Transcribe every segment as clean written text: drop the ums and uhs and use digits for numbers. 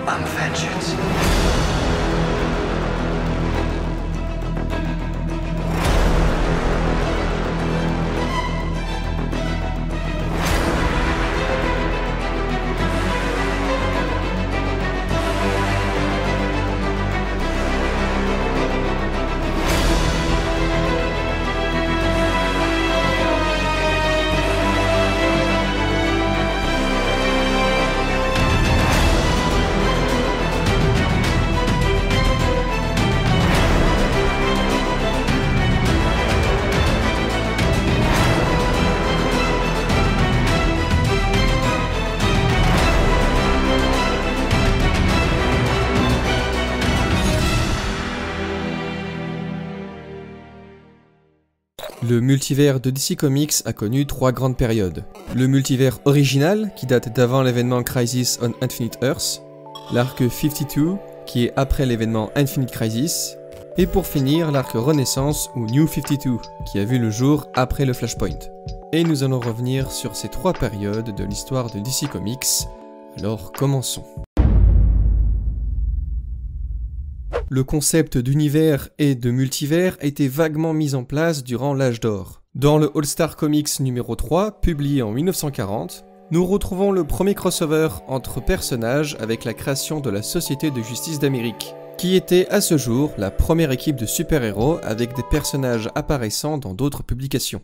I'm vengeance. Le multivers de DC Comics a connu 3 grandes périodes. Le multivers original, qui date d'avant l'événement Crisis on Infinite Earths, l'arc 52, qui est après l'événement Infinite Crisis, et pour finir l'arc Renaissance ou New 52, qui a vu le jour après le Flashpoint. Et nous allons revenir sur ces 3 périodes de l'histoire de DC Comics, alors commençons. Le concept d'univers et de multivers a été vaguement mis en place durant l'âge d'or. Dans le All-Star Comics numéro 3, publié en 1940, nous retrouvons le premier crossover entre personnages avec la création de la Société de Justice d'Amérique, qui était à ce jour la première équipe de super-héros avec des personnages apparaissant dans d'autres publications.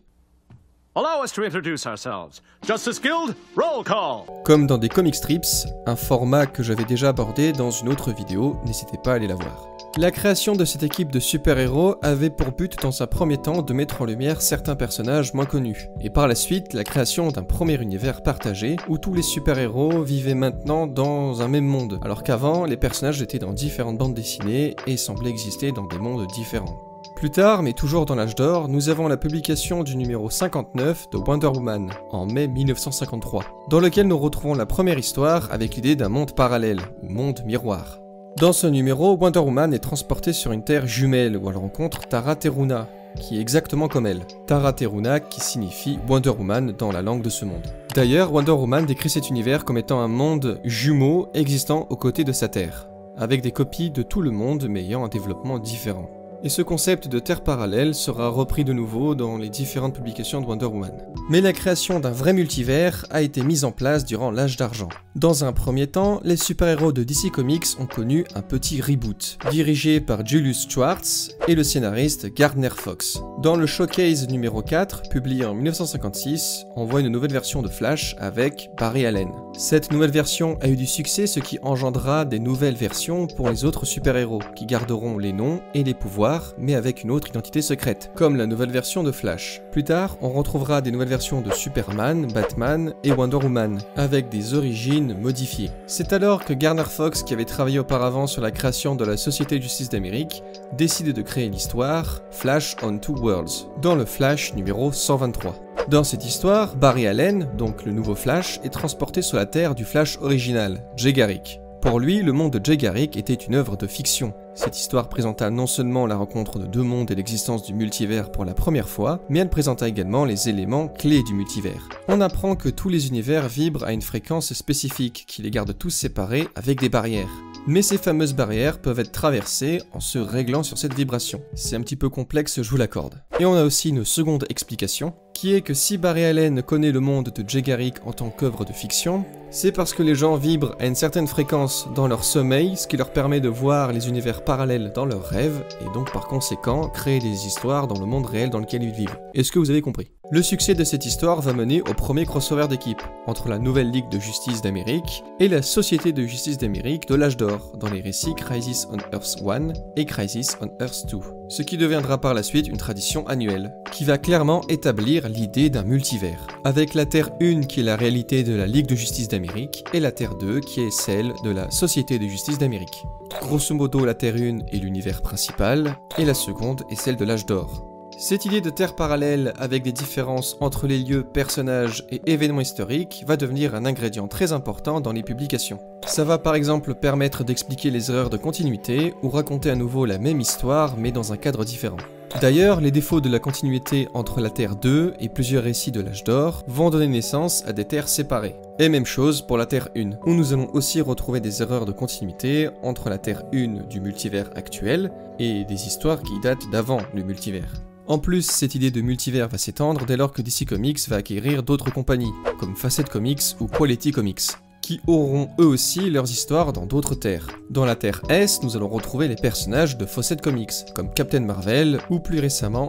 Allow us to introduce ourselves. Justice Guild, roll call. Comme dans des comic strips, un format que j'avais déjà abordé dans une autre vidéo, n'hésitez pas à aller la voir. La création de cette équipe de super-héros avait pour but dans un premier temps de mettre en lumière certains personnages moins connus, et par la suite la création d'un premier univers partagé où tous les super-héros vivaient maintenant dans un même monde, alors qu'avant les personnages étaient dans différentes bandes dessinées et semblaient exister dans des mondes différents. Plus tard, mais toujours dans l'âge d'or, nous avons la publication du numéro 59 de Wonder Woman, en mai 1953, dans lequel nous retrouvons la première histoire avec l'idée d'un monde parallèle, ou monde miroir. Dans ce numéro, Wonder Woman est transportée sur une terre jumelle où elle rencontre Tara Teruna, qui est exactement comme elle. Tara Teruna qui signifie Wonder Woman dans la langue de ce monde. D'ailleurs, Wonder Woman décrit cet univers comme étant un monde jumeau existant aux côtés de sa terre, avec des copies de tout le monde mais ayant un développement différent. Et ce concept de terre parallèle sera repris de nouveau dans les différentes publications de Wonder Woman. Mais la création d'un vrai multivers a été mise en place durant l'âge d'argent. Dans un premier temps, les super-héros de DC Comics ont connu un petit reboot, dirigé par Julius Schwartz et le scénariste Gardner Fox. Dans le Showcase numéro 4, publié en 1956, on voit une nouvelle version de Flash avec Barry Allen. Cette nouvelle version a eu du succès, ce qui engendra des nouvelles versions pour les autres super-héros, qui garderont les noms et les pouvoirs, mais avec une autre identité secrète, comme la nouvelle version de Flash. Plus tard, on retrouvera des nouvelles versions de Superman, Batman et Wonder Woman, avec des origines modifiées. C'est alors que Gardner Fox, qui avait travaillé auparavant sur la création de la Société de Justice d'Amérique, décide de créer l'histoire Flash on Two Worlds, dans le Flash numéro 123. Dans cette histoire, Barry Allen, donc le nouveau Flash, est transporté sur la Terre du Flash original, Jay Garrick. Pour lui, le monde de Jay Garrick était une œuvre de fiction. Cette histoire présenta non seulement la rencontre de deux mondes et l'existence du multivers pour la première fois, mais elle présenta également les éléments clés du multivers. On apprend que tous les univers vibrent à une fréquence spécifique, qui les garde tous séparés avec des barrières. Mais ces fameuses barrières peuvent être traversées en se réglant sur cette vibration. C'est un petit peu complexe, je vous l'accorde. Et on a aussi une seconde explication, qui est que si Barry Allen connaît le monde de Jay Garrick en tant qu'œuvre de fiction, c'est parce que les gens vibrent à une certaine fréquence dans leur sommeil, ce qui leur permet de voir les univers parallèles dans leurs rêves, et donc par conséquent créer des histoires dans le monde réel dans lequel ils vivent. Est-ce que vous avez compris? Le succès de cette histoire va mener au premier crossover d'équipe, entre la Nouvelle Ligue de Justice d'Amérique et la Société de Justice d'Amérique de l'âge d'or, dans les récits Crisis on Earth 1 et Crisis on Earth 2, ce qui deviendra par la suite une tradition annuelle, qui va clairement établir l'idée d'un multivers, avec la Terre 1 qui est la réalité de la Ligue de Justice d'Amérique, et la Terre 2 qui est celle de la Société de Justice d'Amérique. Grosso modo, la Terre 1 est l'univers principal, et la seconde est celle de l'âge d'or. Cette idée de terre parallèle avec des différences entre les lieux, personnages et événements historiques va devenir un ingrédient très important dans les publications. Ça va par exemple permettre d'expliquer les erreurs de continuité ou raconter à nouveau la même histoire mais dans un cadre différent. D'ailleurs, les défauts de la continuité entre la Terre 2 et plusieurs récits de l'âge d'or vont donner naissance à des terres séparées. Et même chose pour la Terre 1, où nous allons aussi retrouver des erreurs de continuité entre la Terre 1 du multivers actuel et des histoires qui datent d'avant le multivers. En plus, cette idée de multivers va s'étendre dès lors que DC Comics va acquérir d'autres compagnies, comme Facet Comics ou Quality Comics, qui auront eux aussi leurs histoires dans d'autres terres. Dans la Terre S, nous allons retrouver les personnages de Facet Comics, comme Captain Marvel ou plus récemment...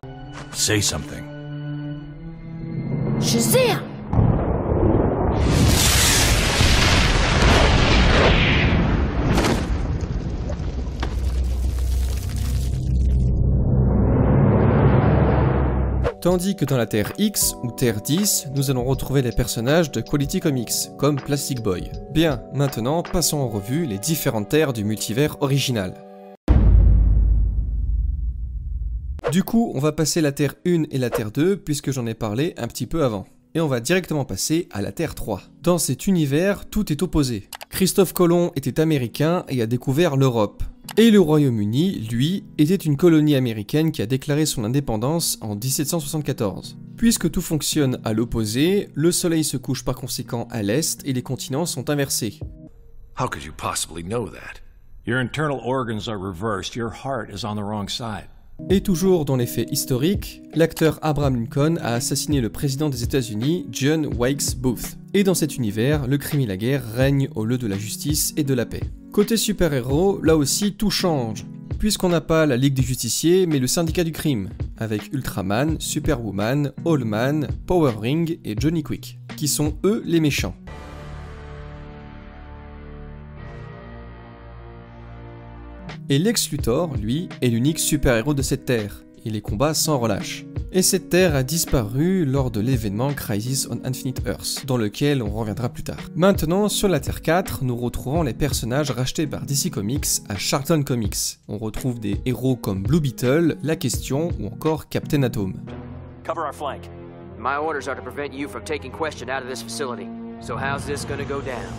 Say something. Shazam! Tandis que dans la Terre X, ou Terre 10, nous allons retrouver les personnages de Quality Comics, comme Plastic Boy. Bien, maintenant, passons en revue les différentes terres du multivers original. Du coup, on va passer la Terre 1 et la Terre 2, puisque j'en ai parlé un petit peu avant. Et on va directement passer à la Terre 3. Dans cet univers, tout est opposé. Christophe Colomb était américain et a découvert l'Europe. Et le Royaume-Uni, lui, était une colonie américaine qui a déclaré son indépendance en 1774. Puisque tout fonctionne à l'opposé, le soleil se couche par conséquent à l'est et les continents sont inversés. How could you possibly know that? Your internal organs are reversed. Your heart is on the wrong side. Et toujours dans les faits historiques, l'acteur Abraham Lincoln a assassiné le président des États-Unis, John Wilkes Booth. Et dans cet univers, le crime et la guerre règnent au lieu de la justice et de la paix. Côté super-héros, là aussi tout change, puisqu'on n'a pas la Ligue des Justiciers, mais le Syndicat du Crime, avec Ultraman, Superwoman, Allman, Power Ring et Johnny Quick, qui sont eux les méchants. Et Lex Luthor, lui, est l'unique super-héros de cette terre, et les combats sans relâche. Et cette terre a disparu lors de l'événement Crisis on Infinite Earths, dans lequel on reviendra plus tard. Maintenant, sur la Terre 4, nous retrouvons les personnages rachetés par DC Comics à Charlton Comics. On retrouve des héros comme Blue Beetle, La Question ou encore Captain Atom. Cover our flank. My orders are to prevent you from taking Question out of this facility. So how's this gonna go down?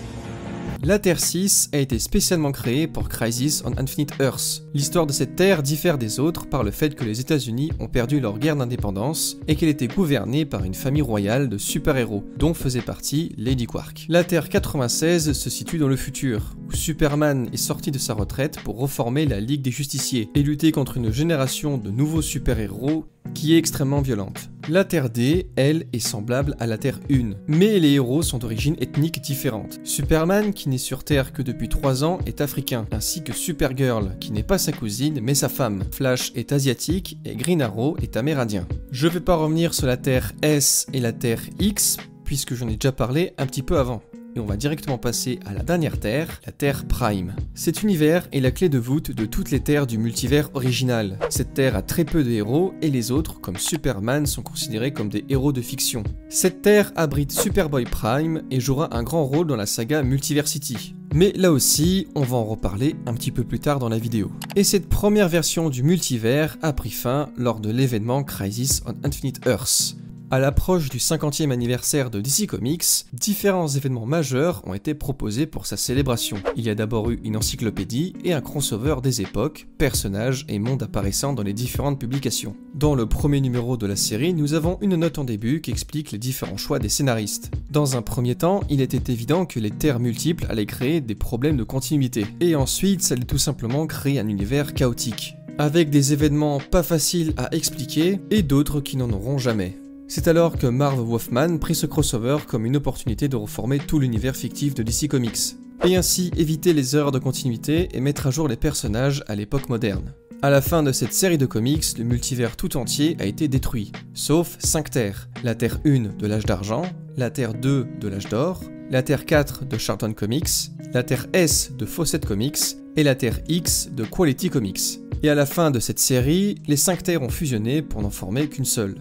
La Terre 6 a été spécialement créée pour Crisis on Infinite Earths. L'histoire de cette terre diffère des autres par le fait que les États-Unis ont perdu leur guerre d'indépendance et qu'elle était gouvernée par une famille royale de super-héros, dont faisait partie Lady Quark. La Terre 96 se situe dans le futur, où Superman est sorti de sa retraite pour reformer la Ligue des Justiciers et lutter contre une génération de nouveaux super-héros qui est extrêmement violente. La Terre D, elle, est semblable à la Terre 1, mais les héros sont d'origine ethnique différente. Superman, qui n'est sur Terre que depuis 3 ans, est africain, ainsi que Supergirl, qui n'est pas sa cousine, mais sa femme. Flash est asiatique, et Green Arrow est amérindien. Je vais pas revenir sur la Terre S et la Terre X, puisque j'en ai déjà parlé un petit peu avant. Et on va directement passer à la dernière Terre, la Terre Prime. Cet univers est la clé de voûte de toutes les terres du multivers original. Cette terre a très peu de héros et les autres, comme Superman, sont considérés comme des héros de fiction. Cette terre abrite Superboy Prime et jouera un grand rôle dans la saga Multiversity. Mais là aussi, on va en reparler un petit peu plus tard dans la vidéo. Et cette première version du multivers a pris fin lors de l'événement Crisis on Infinite Earths. À l'approche du 50e anniversaire de DC Comics, différents événements majeurs ont été proposés pour sa célébration. Il y a d'abord eu une encyclopédie et un crossover des époques, personnages et mondes apparaissant dans les différentes publications. Dans le premier numéro de la série, nous avons une note en début qui explique les différents choix des scénaristes. Dans un premier temps, il était évident que les terres multiples allaient créer des problèmes de continuité. Et ensuite, ça allait tout simplement créer un univers chaotique, avec des événements pas faciles à expliquer et d'autres qui n'en auront jamais. C'est alors que Marv Wolfman prit ce crossover comme une opportunité de reformer tout l'univers fictif de DC Comics, et ainsi éviter les erreurs de continuité et mettre à jour les personnages à l'époque moderne. À la fin de cette série de comics, le multivers tout entier a été détruit, sauf 5 terres. La Terre 1 de l'âge d'argent, la Terre 2 de l'âge d'or, la Terre 4 de Charlton Comics, la Terre S de Fawcett Comics et la Terre X de Quality Comics. Et à la fin de cette série, les 5 terres ont fusionné pour n'en former qu'une seule.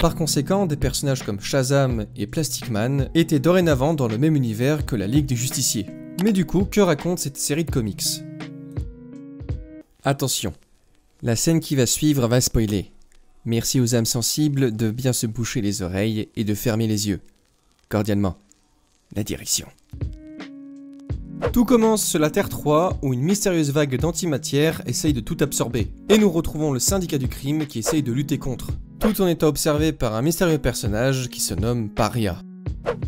Par conséquent, des personnages comme Shazam et Plastic Man étaient dorénavant dans le même univers que la Ligue des Justiciers. Mais du coup, que raconte cette série de comics? Attention, la scène qui va suivre va spoiler. Merci aux âmes sensibles de bien se boucher les oreilles et de fermer les yeux. Cordialement, la direction. Tout commence sur la Terre 3 où une mystérieuse vague d'antimatière essaye de tout absorber. Et nous retrouvons le syndicat du crime qui essaye de lutter contre. Tout en étant observé par un mystérieux personnage qui se nomme Paria.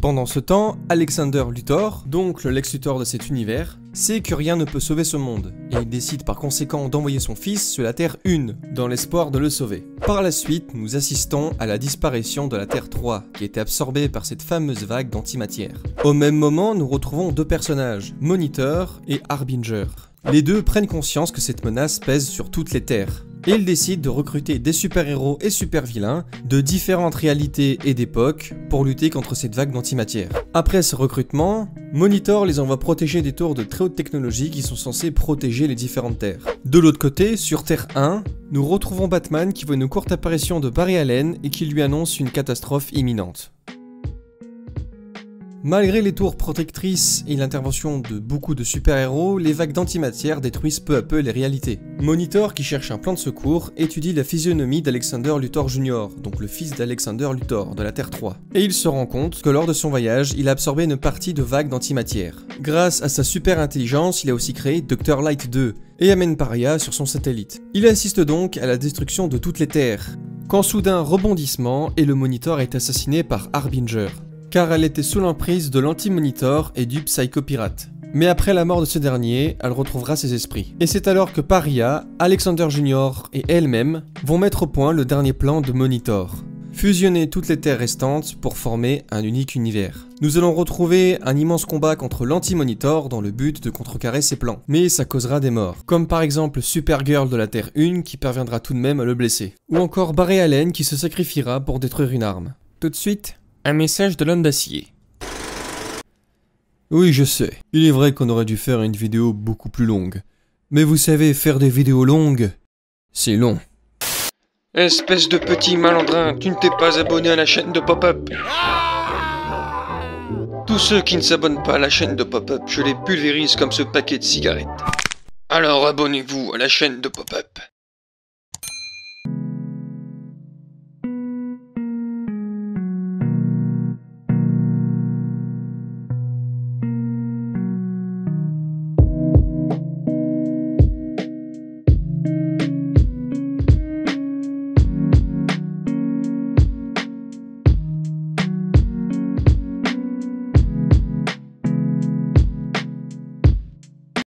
Pendant ce temps, Alexander Luthor, donc le Lex Luthor de cet univers, sait que rien ne peut sauver ce monde, et il décide par conséquent d'envoyer son fils sur la Terre 1, dans l'espoir de le sauver. Par la suite, nous assistons à la disparition de la Terre 3, qui était absorbée par cette fameuse vague d'antimatière. Au même moment, nous retrouvons deux personnages, Monitor et Harbinger. Les deux prennent conscience que cette menace pèse sur toutes les terres. Et ils décident de recruter des super-héros et super-vilains de différentes réalités et d'époques pour lutter contre cette vague d'antimatière. Après ce recrutement, Monitor les envoie protéger des tours de très haute technologie qui sont censés protéger les différentes terres. De l'autre côté, sur Terre 1, nous retrouvons Batman qui voit une courte apparition de Barry Allen et qui lui annonce une catastrophe imminente. Malgré les tours protectrices et l'intervention de beaucoup de super-héros, les vagues d'antimatière détruisent peu à peu les réalités. Monitor, qui cherche un plan de secours, étudie la physionomie d'Alexander Luthor Jr., donc le fils d'Alexander Luthor, de la Terre 3. Et il se rend compte que lors de son voyage, il a absorbé une partie de vagues d'antimatière. Grâce à sa super intelligence, il a aussi créé Dr. Light 2, et amène Paria sur son satellite. Il assiste donc à la destruction de toutes les terres, quand soudain rebondissement et le Monitor est assassiné par Harbinger. Car elle était sous l'emprise de l'anti-Monitor et du Psycho-Pirate. Mais après la mort de ce dernier, elle retrouvera ses esprits. Et c'est alors que Paria, Alexander Jr. et elle-même vont mettre au point le dernier plan de Monitor. Fusionner toutes les terres restantes pour former un unique univers. Nous allons retrouver un immense combat contre l'anti-Monitor dans le but de contrecarrer ses plans. Mais ça causera des morts. Comme par exemple Supergirl de la Terre 1 qui parviendra tout de même à le blesser. Ou encore Barry Allen qui se sacrifiera pour détruire une arme. Tout de suite, un message de l'homme d'acier. Oui, je sais. Il est vrai qu'on aurait dû faire une vidéo beaucoup plus longue. Mais vous savez, faire des vidéos longues, c'est long. Espèce de petit malandrin, tu ne t'es pas abonné à la chaîne de Pop-Up. Tous ceux qui ne s'abonnent pas à la chaîne de Pop-Up, je les pulvérise comme ce paquet de cigarettes. Alors abonnez-vous à la chaîne de Pop-Up.